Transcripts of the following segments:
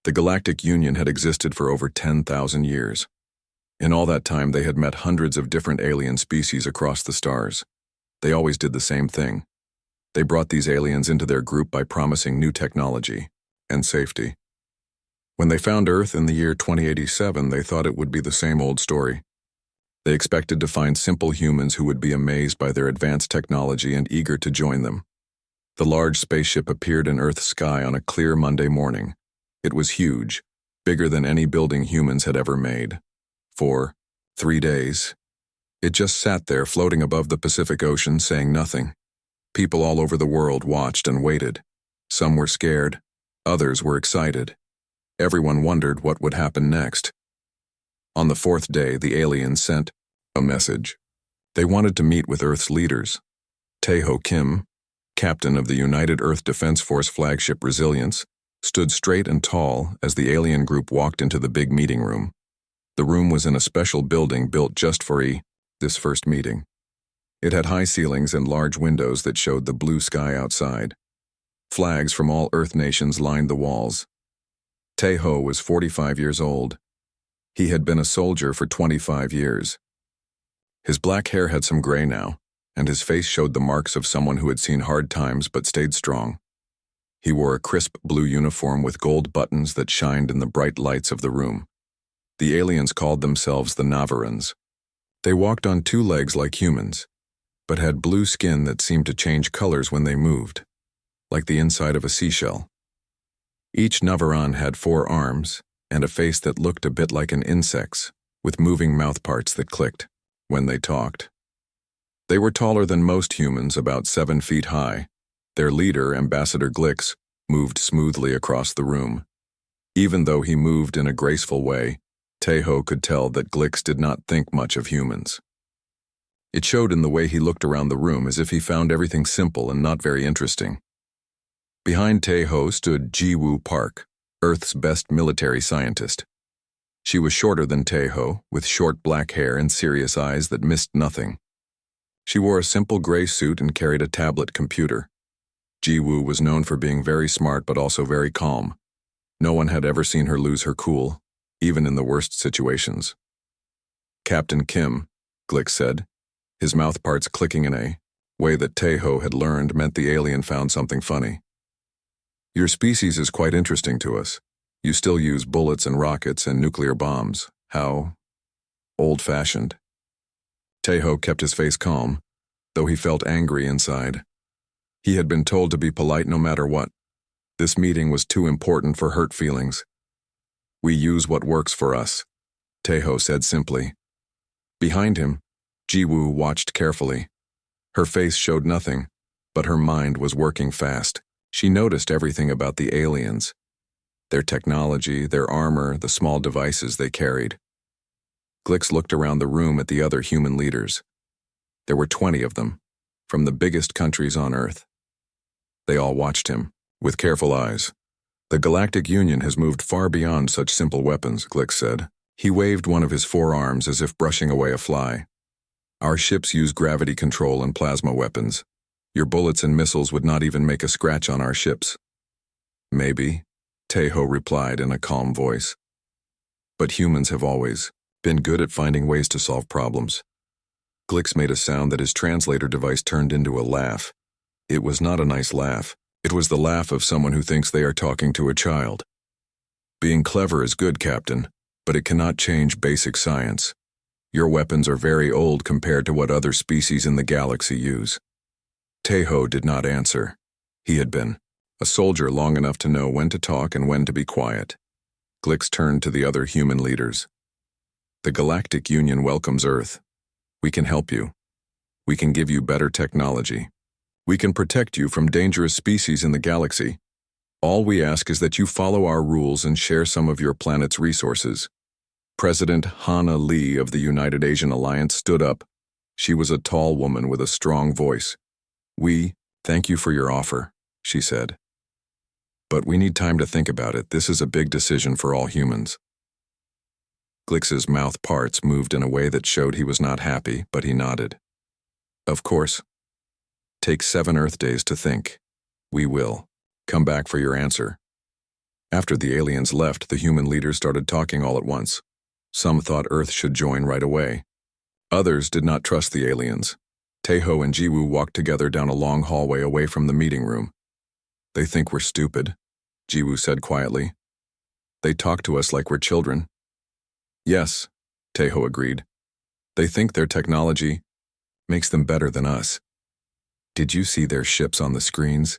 The Galactic Union had existed for over 10,000 years. In all that time, they had met hundreds of different alien species across the stars. They always did the same thing. They brought these aliens into their group by promising new technology and safety. When they found Earth in the year 2087, they thought it would be the same old story. They expected to find simple humans who would be amazed by their advanced technology and eager to join them. The large spaceship appeared in Earth's sky on a clear Monday morning. It was huge, bigger than any building humans had ever made. For 3 days, it just sat there floating above the Pacific Ocean, saying nothing. People all over the world watched and waited. Some were scared, others were excited. Everyone wondered what would happen next. On the 4th day, the aliens sent a message. They wanted to meet with Earth's leaders. Tae-ho Kim, captain of the United Earth Defense Force flagship Resilience, stood straight and tall as the alien group walked into the big meeting room. The room was in a special building built just for this first meeting. It had high ceilings and large windows that showed the blue sky outside. Flags from all Earth nations lined the walls. Tae-ho was 45 years old. He had been a soldier for 25 years. His black hair had some gray now, and his face showed the marks of someone who had seen hard times but stayed strong. He wore a crisp blue uniform with gold buttons that shined in the bright lights of the room. The aliens called themselves the Navarans. They walked on 2 legs like humans, but had blue skin that seemed to change colors when they moved, like the inside of a seashell. Each Navaran had 4 arms and a face that looked a bit like an insect's, with moving mouthparts that clicked when they talked. They were taller than most humans, about 7 feet high. Their leader, Ambassador Glix, moved smoothly across the room. Even though he moved in a graceful way, Tae-ho could tell that Glix did not think much of humans. It showed in the way he looked around the room, as if he found everything simple and not very interesting. Behind Tae-ho stood Ji-woo Park, Earth's best military scientist. She was shorter than Tae-ho, with short black hair and serious eyes that missed nothing. She wore a simple gray suit and carried a tablet computer. Ji-woo was known for being very smart but also very calm. No one had ever seen her lose her cool, even in the worst situations. Captain Kim, Glick said, his mouthparts clicking in a way that Tae-ho had learned meant the alien found something funny. Your species is quite interesting to us. You still use bullets and rockets and nuclear bombs. How old-fashioned. Tae-ho kept his face calm, though he felt angry inside. He had been told to be polite no matter what. This meeting was too important for hurt feelings. We use what works for us, Tae-ho said simply. Behind him, Ji-woo watched carefully. Her face showed nothing, but her mind was working fast. She noticed everything about the aliens. Their technology, their armor, the small devices they carried. Glix looked around the room at the other human leaders. There were 20 of them, from the biggest countries on Earth. They all watched him, with careful eyes. The Galactic Union has moved far beyond such simple weapons, Glix said. He waved one of his 4 arms as if brushing away a fly. Our ships use gravity control and plasma weapons. Your bullets and missiles would not even make a scratch on our ships. Maybe, Tae-ho replied in a calm voice. But humans have always been good at finding ways to solve problems. Glix made a sound that his translator device turned into a laugh. It was not a nice laugh. It was the laugh of someone who thinks they are talking to a child. Being clever is good, Captain, but it cannot change basic science. Your weapons are very old compared to what other species in the galaxy use. Tae-ho did not answer. He had been a soldier long enough to know when to talk and when to be quiet. Glix turned to the other human leaders. The Galactic Union welcomes Earth. We can help you. We can give you better technology. We can protect you from dangerous species in the galaxy. All we ask is that you follow our rules and share some of your planet's resources. President Hana Lee of the United Asian Alliance stood up. She was a tall woman with a strong voice. We thank you for your offer, she said. But we need time to think about it. This is a big decision for all humans. Glix's mouth parts moved in a way that showed he was not happy, but he nodded. Of course. Take 7 Earth days to think. We will come back for your answer. After the aliens left, the human leaders started talking all at once. Some thought Earth should join right away. Others did not trust the aliens. Taeho and Jiwoo walked together down a long hallway away from the meeting room. "They think we're stupid," Jiwoo said quietly. "They talk to us like we're children." "Yes," Taeho agreed. "They think their technology makes them better than us. Did you see their ships on the screens?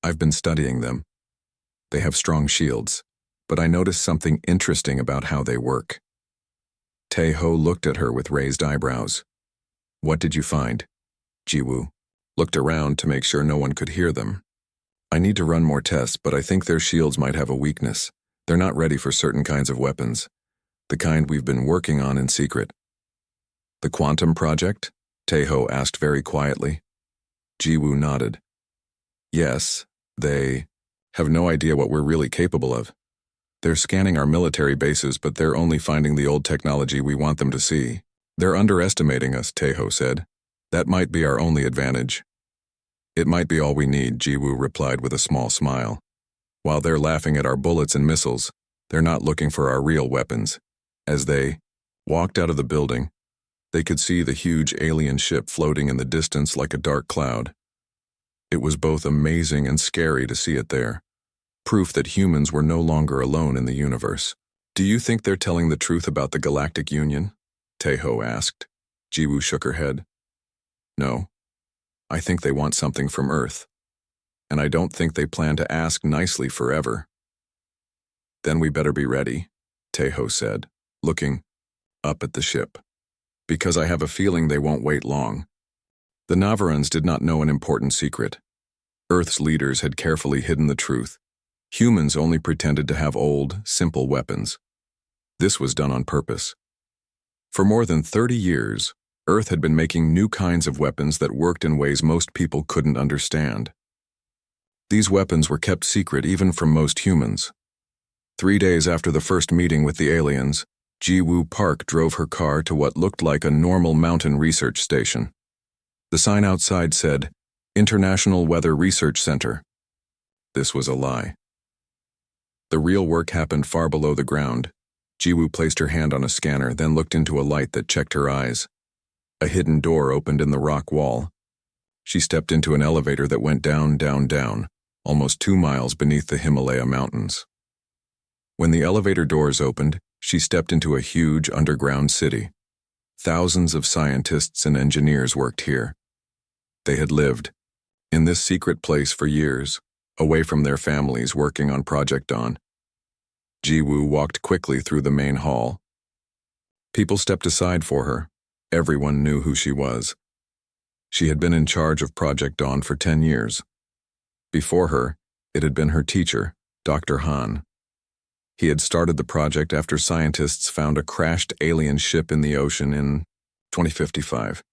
I've been studying them. They have strong shields, but I noticed something interesting about how they work." Taeho looked at her with raised eyebrows. "What did you find?" Jiwoo looked around to make sure no one could hear them. "I need to run more tests, but I think their shields might have a weakness. They're not ready for certain kinds of weapons, the kind we've been working on in secret." "The quantum project?" Taeho asked very quietly. Jiwoo nodded. "Yes, they have no idea what we're really capable of. They're scanning our military bases, but they're only finding the old technology we want them to see. They're underestimating us," Taeho said. "That might be our only advantage." "It might be all we need," Jiwoo replied with a small smile. "While they're laughing at our bullets and missiles, they're not looking for our real weapons." As they walked out of the building, they could see the huge alien ship floating in the distance like a dark cloud. It was both amazing and scary to see it there. Proof that humans were no longer alone in the universe. "Do you think they're telling the truth about the Galactic Union?" Taeho asked. Jiwoo shook her head. "No. I think they want something from Earth. And I don't think they plan to ask nicely forever." "Then we better be ready," Taeho said, looking up at the ship. "Because I have a feeling they won't wait long." The Navarans did not know an important secret. Earth's leaders had carefully hidden the truth. Humans only pretended to have old, simple weapons. This was done on purpose. For more than 30 years, Earth had been making new kinds of weapons that worked in ways most people couldn't understand. These weapons were kept secret even from most humans. 3 days after the first meeting with the aliens, Jiwoo Park drove her car to what looked like a normal mountain research station. The sign outside said, "International Weather Research Center." This was a lie. The real work happened far below the ground. Jiwoo placed her hand on a scanner, then looked into a light that checked her eyes. A hidden door opened in the rock wall. She stepped into an elevator that went down, down, down, almost 2 miles beneath the Himalaya mountains. When the elevator doors opened, she stepped into a huge underground city. Thousands of scientists and engineers worked here. They had lived in this secret place for years, away from their families, working on Project Dawn. Jiwoo walked quickly through the main hall. People stepped aside for her. Everyone knew who she was. She had been in charge of Project Dawn for 10 years. Before her, it had been her teacher, Dr. Han. He had started the project after scientists found a crashed alien ship in the ocean in 2055.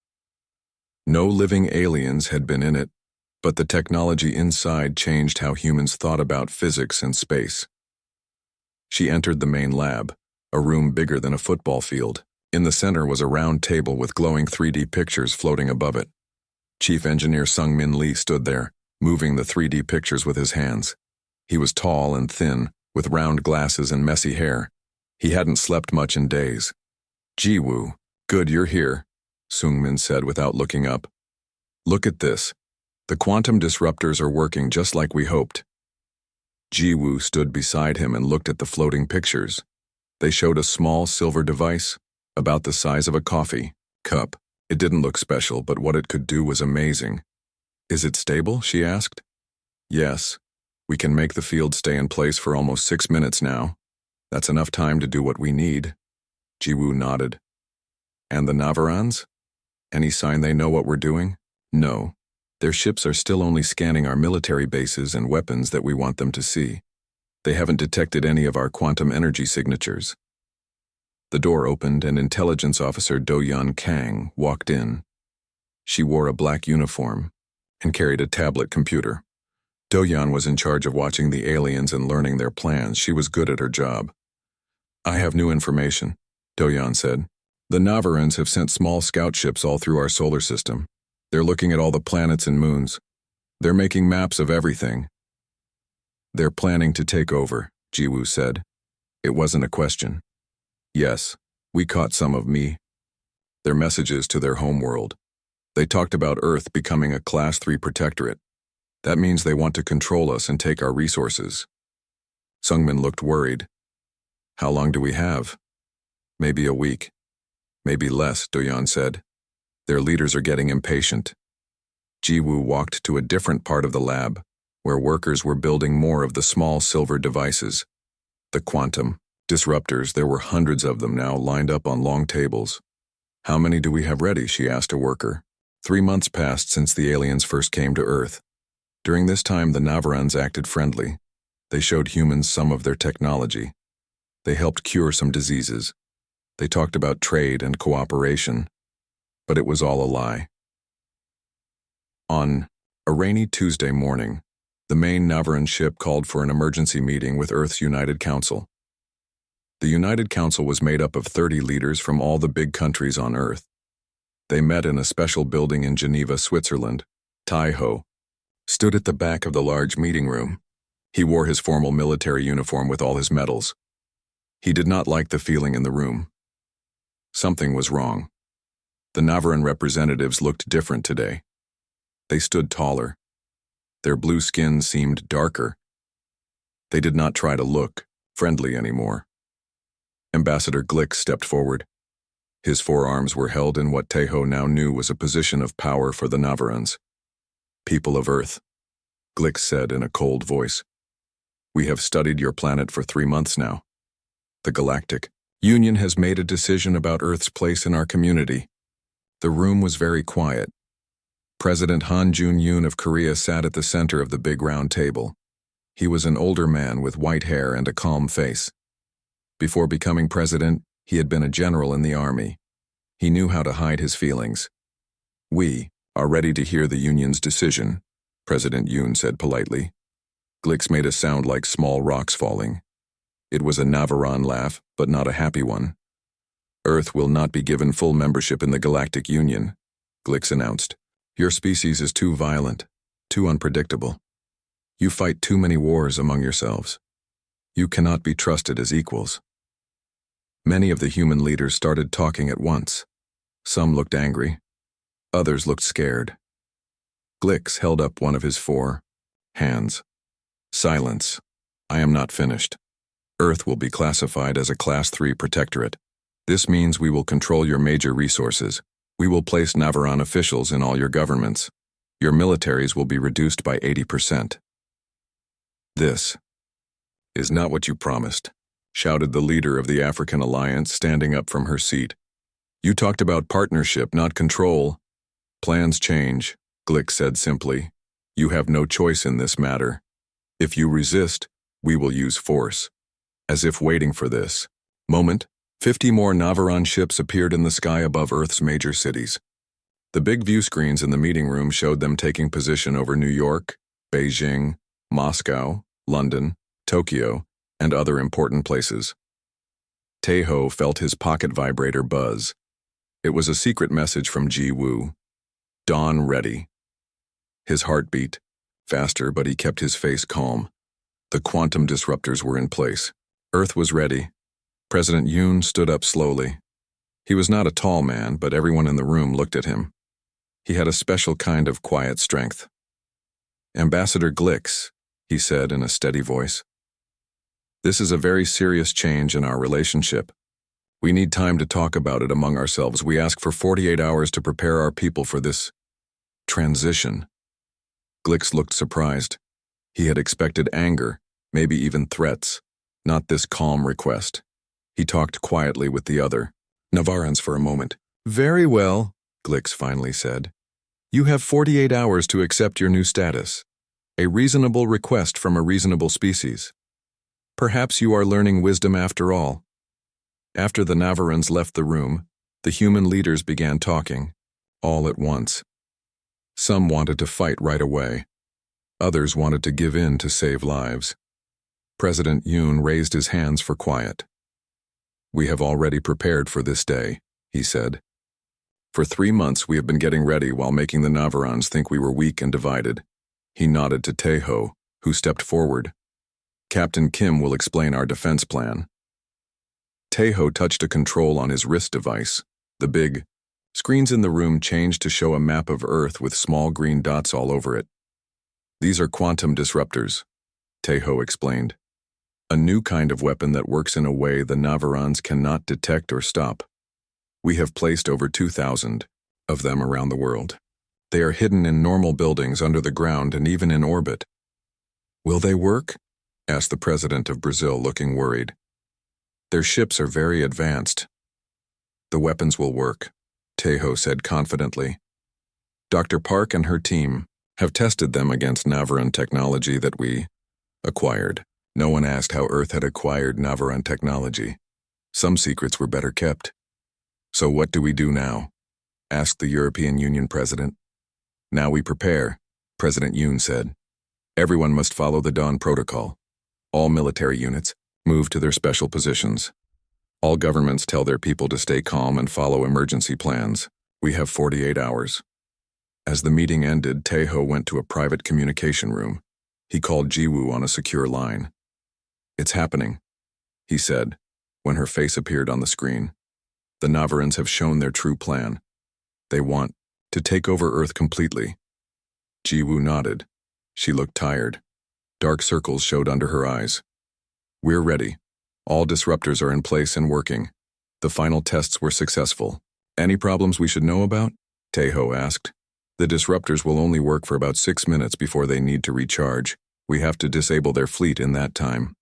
No living aliens had been in it, but the technology inside changed how humans thought about physics and space. She entered the main lab, a room bigger than a football field. In the center was a round table with glowing 3D pictures floating above it. Chief Engineer Sung-Min Lee stood there, moving the 3D pictures with his hands. He was tall and thin, with round glasses and messy hair. He hadn't slept much in days. "Jiwoo, good you're here," Sung-Min said without looking up. "Look at this. The quantum disruptors are working just like we hoped." Jiwoo stood beside him and looked at the floating pictures. They showed a small silver device, about the size of a coffee cup. It didn't look special, but what it could do was amazing. "Is it stable?" she asked. "Yes. We can make the field stay in place for almost 6 minutes now. That's enough time to do what we need." Jiwoo nodded. "And the Navarans? Any sign they know what we're doing?" "No. Their ships are still only scanning our military bases and weapons that we want them to see. They haven't detected any of our quantum energy signatures." The door opened and Intelligence Officer Do-Yeon Kang walked in. She wore a black uniform and carried a tablet computer. Do-Yeon was in charge of watching the aliens and learning their plans. She was good at her job. "I have new information," Do-Yeon said. "The Navarans have sent small scout ships all through our solar system. They're looking at all the planets and moons. They're making maps of everything. They're planning to take over," Jiwoo said. It wasn't a question. Yes, we caught some of me. Their messages to their homeworld. They talked about Earth becoming a Class 3 protectorate. That means they want to control us and take our resources. Sungmin looked worried. How long do we have? Maybe a week. Maybe less, Doyeon said. Their leaders are getting impatient. Jiwoo walked to a different part of the lab, where workers were building more of the small silver devices. The quantum disruptors, there were hundreds of them now lined up on long tables. How many do we have ready? She asked a worker. 3 months passed since the aliens first came to Earth. During this time, the Navarans acted friendly. They showed humans some of their technology. They helped cure some diseases. They talked about trade and cooperation. But it was all a lie. On a rainy Tuesday morning, the main Navaran ship called for an emergency meeting with Earth's United Council. The United Council was made up of 30 leaders from all the big countries on Earth. They met in a special building in Geneva, Switzerland. Tai-ho stood at the back of the large meeting room. He wore his formal military uniform with all his medals. He did not like the feeling in the room. Something was wrong. The Navaran representatives looked different today. They stood taller. Their blue skin seemed darker. They did not try to look friendly anymore. Ambassador Glick stepped forward. His forearms were held in what Tai-ho now knew was a position of power for the Navarans. People of Earth, Glick said in a cold voice. We have studied your planet for 3 months now. The Galactic Union has made a decision about Earth's place in our community. The room was very quiet. President Han Jun-yoon of Korea sat at the center of the big round table. He was an older man with white hair and a calm face. Before becoming president, he had been a general in the army. He knew how to hide his feelings. We are ready to hear the Union's decision, President Yoon said politely. Glicks made a sound like small rocks falling. It was a Navaran laugh, but not a happy one. Earth will not be given full membership in the Galactic Union, Glicks announced. Your species is too violent, too unpredictable. You fight too many wars among yourselves. You cannot be trusted as equals. Many of the human leaders started talking at once. Some looked angry. Others looked scared. Glicks held up one of his 4 hands. Silence. I am not finished. Earth will be classified as a Class 3 protectorate. This means we will control your major resources. We will place Navaran officials in all your governments. Your militaries will be reduced by 80%. This is not what you promised, shouted the leader of the African Alliance, standing up from her seat. You talked about partnership, not control. Plans change, Glick said simply. You have no choice in this matter. If you resist, we will use force. As if waiting for this moment, 50 more Navaran ships appeared in the sky above Earth's major cities. The big view screens in the meeting room showed them taking position over New York, Beijing, Moscow, London, Tokyo, and other important places. Tai-ho felt his pocket vibrator buzz. It was a secret message from Jiwoo. Dawn ready. His heart beat faster, but he kept his face calm. The quantum disruptors were in place. Earth was ready. President Yoon stood up slowly. He was not a tall man, but everyone in the room looked at him. He had a special kind of quiet strength. Ambassador Glicks, he said in a steady voice. This is a very serious change in our relationship. We need time to talk about it among ourselves. We ask for 48 hours to prepare our people for this transition. Glicks looked surprised. He had expected anger, maybe even threats, not this calm request. He talked quietly with the other Navarans for a moment. Very well, Glicks finally said. You have 48 hours to accept your new status. A reasonable request from a reasonable species. Perhaps you are learning wisdom after all. After the Navarans left the room, the human leaders began talking, all at once. Some wanted to fight right away. Others wanted to give in to save lives. President Yoon raised his hands for quiet. We have already prepared for this day, he said. For 3 months we have been getting ready while making the Navarans think we were weak and divided. He nodded to Tai-ho, who stepped forward. Captain Kim will explain our defense plan. Taeho touched a control on his wrist device. The big screens in the room changed to show a map of Earth with small green dots all over it. These are quantum disruptors, Taeho explained. A new kind of weapon that works in a way the Navarans cannot detect or stop. We have placed over 2,000 of them around the world. They are hidden in normal buildings under the ground and even in orbit. Will they work? Asked the president of Brazil, looking worried. Their ships are very advanced. The weapons will work, Taeho said confidently. Dr. Park and her team have tested them against Navaran technology that we acquired. No one asked how Earth had acquired Navaran technology. Some secrets were better kept. So what do we do now? Asked the European Union president. Now we prepare, President Yoon said. Everyone must follow the Dawn Protocol. All military units move to their special positions. All governments tell their people to stay calm and follow emergency plans. We have 48 hours. As the meeting ended, Taeho went to a private communication room. He called Jiwoo on a secure line. It's happening, he said, when her face appeared on the screen. The Navarans have shown their true plan. They want to take over Earth completely. Jiwoo nodded. She looked tired. Dark circles showed under her eyes. We're ready. All disruptors are in place and working. The final tests were successful. Any problems we should know about? Taeho asked. The disruptors will only work for about 6 minutes before they need to recharge. We have to disable their fleet in that time.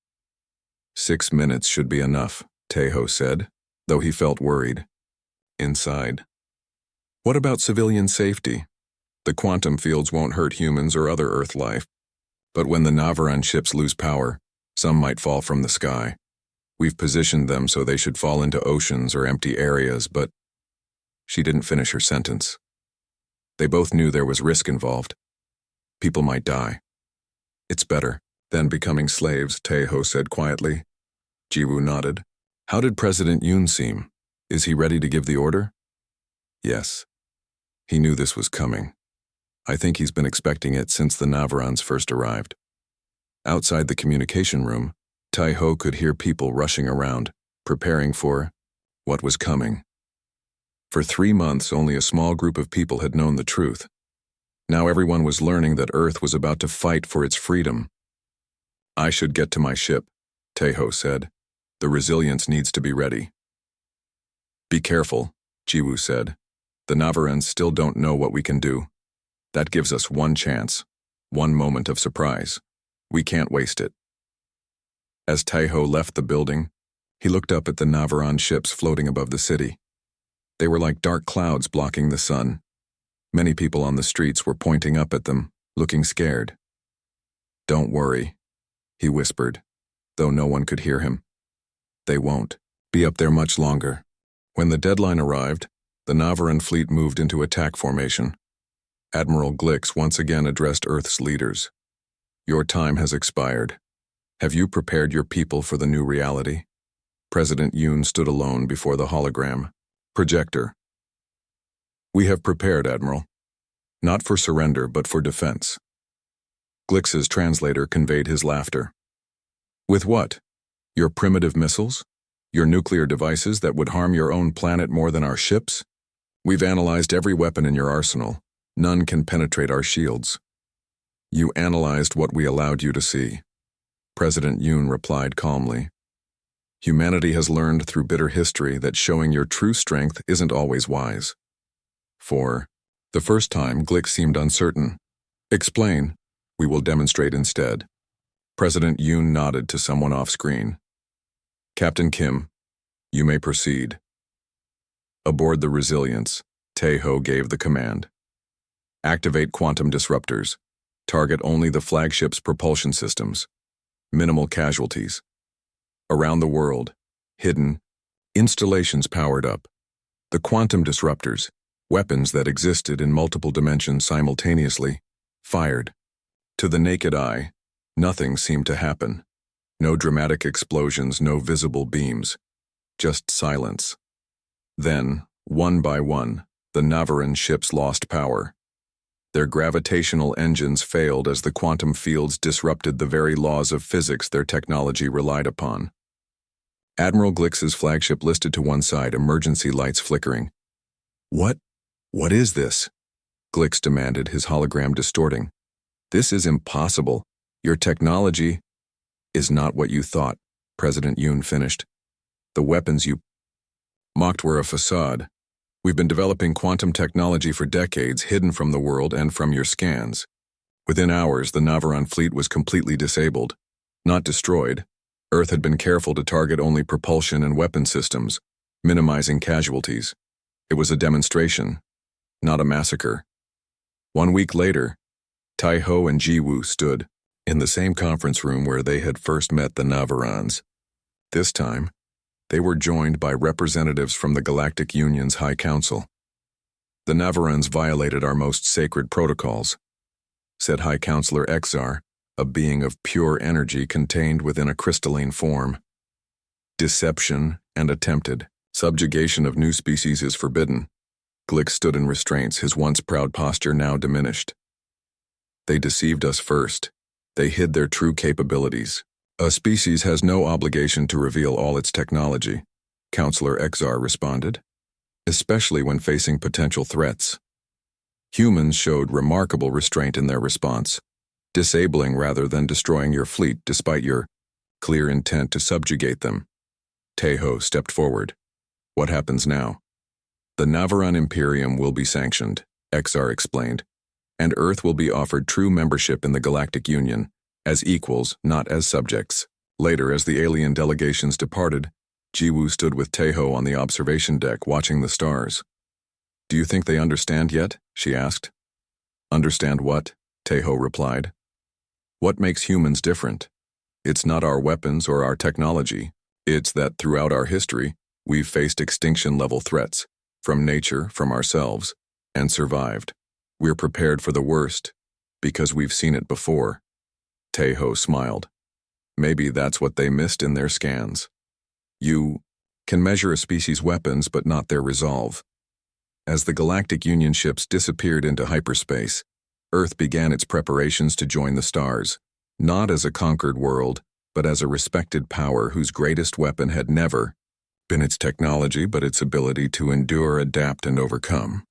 6 minutes should be enough, Taeho said, though he felt worried. Inside. What about civilian safety? The quantum fields won't hurt humans or other Earth life. But when the Navaran ships lose power, some might fall from the sky. We've positioned them so they should fall into oceans or empty areas, but she didn't finish her sentence. They both knew there was risk involved. People might die. It's better than becoming slaves, Taeho said quietly. Jiwoo nodded. How did President Yoon seem? Is he ready to give the order? Yes. He knew this was coming. I think he's been expecting it since the Navarans first arrived. Outside the communication room, Taeho could hear people rushing around, preparing for what was coming. For 3 months, only a small group of people had known the truth. Now everyone was learning that Earth was about to fight for its freedom. I should get to my ship, Taeho said. The resilience needs to be ready. Be careful, Jiwoo said. The Navarans still don't know what we can do. That gives us one chance, one moment of surprise. We can't waste it. As Taeho left the building, he looked up at the Navaran ships floating above the city. They were like dark clouds blocking the sun. Many people on the streets were pointing up at them, looking scared. Don't worry, he whispered, though no one could hear him. They won't be up there much longer. When the deadline arrived, the Navaran fleet moved into attack formation. Admiral Glix once again addressed Earth's leaders. Your time has expired. Have you prepared your people for the new reality? President Yoon stood alone before the hologram projector. We have prepared, Admiral. Not for surrender, but for defense. Glix's translator conveyed his laughter. With what? Your primitive missiles? Your nuclear devices that would harm your own planet more than our ships? We've analyzed every weapon in your arsenal. None can penetrate our shields. You analyzed what we allowed you to see. President Yoon replied calmly. Humanity has learned through bitter history that showing your true strength isn't always wise. For the first time, Glix seemed uncertain. Explain. We will demonstrate instead. President Yoon nodded to someone off-screen. Captain Kim, you may proceed. Aboard the Resilience, Taeho gave the command. Activate quantum disruptors. Target only the flagship's propulsion systems. Minimal casualties. Around the world, hidden, installations powered up. The quantum disruptors, weapons that existed in multiple dimensions simultaneously, fired. To the naked eye, nothing seemed to happen. No dramatic explosions, no visible beams. Just silence. Then, one by one, the Navaran ships lost power. Their gravitational engines failed as the quantum fields disrupted the very laws of physics their technology relied upon. Admiral Glix's flagship listed to one side, emergency lights flickering. What is this? Glix demanded, his hologram distorting. This is impossible. Your technology is not what you thought, President Yoon finished. The weapons you mocked were a facade. We've been developing quantum technology for decades, hidden from the world and from your scans. Within hours, the Navaran fleet was completely disabled. Not destroyed. Earth had been careful to target only propulsion and weapon systems, minimizing casualties. It was a demonstration, not a massacre. 1 week later, Tai-Ho and Ji-Woo stood in the same conference room where they had first met the Navarans. This time, they were joined by representatives from the Galactic Union's High Council. The Navarans violated our most sacred protocols, said High Counselor Exar, a being of pure energy contained within a crystalline form. Deception and attempted subjugation of new species is forbidden. Glix stood in restraints, his once proud posture now diminished. They deceived us first. They hid their true capabilities. A species has no obligation to reveal all its technology, Counselor Exar responded, especially when facing potential threats. Humans showed remarkable restraint in their response, disabling rather than destroying your fleet despite your clear intent to subjugate them. Tai-Ho stepped forward. What happens now? The Navaran Imperium will be sanctioned, Exar explained, and Earth will be offered true membership in the Galactic Union, as equals, not as subjects. Later, as the alien delegations departed, Ji-Woo stood with Tai-Ho on the observation deck watching the stars. Do you think they understand yet? She asked. Understand what? Tai-Ho replied. What makes humans different? It's not our weapons or our technology. It's that throughout our history, we've faced extinction-level threats, from nature, from ourselves, and survived. We're prepared for the worst, because we've seen it before. Tai-Ho smiled. Maybe that's what they missed in their scans. You can measure a species' weapons, but not their resolve. As the Galactic Union ships disappeared into hyperspace, Earth began its preparations to join the stars, not as a conquered world, but as a respected power whose greatest weapon had never been its technology, but its ability to endure, adapt, and overcome.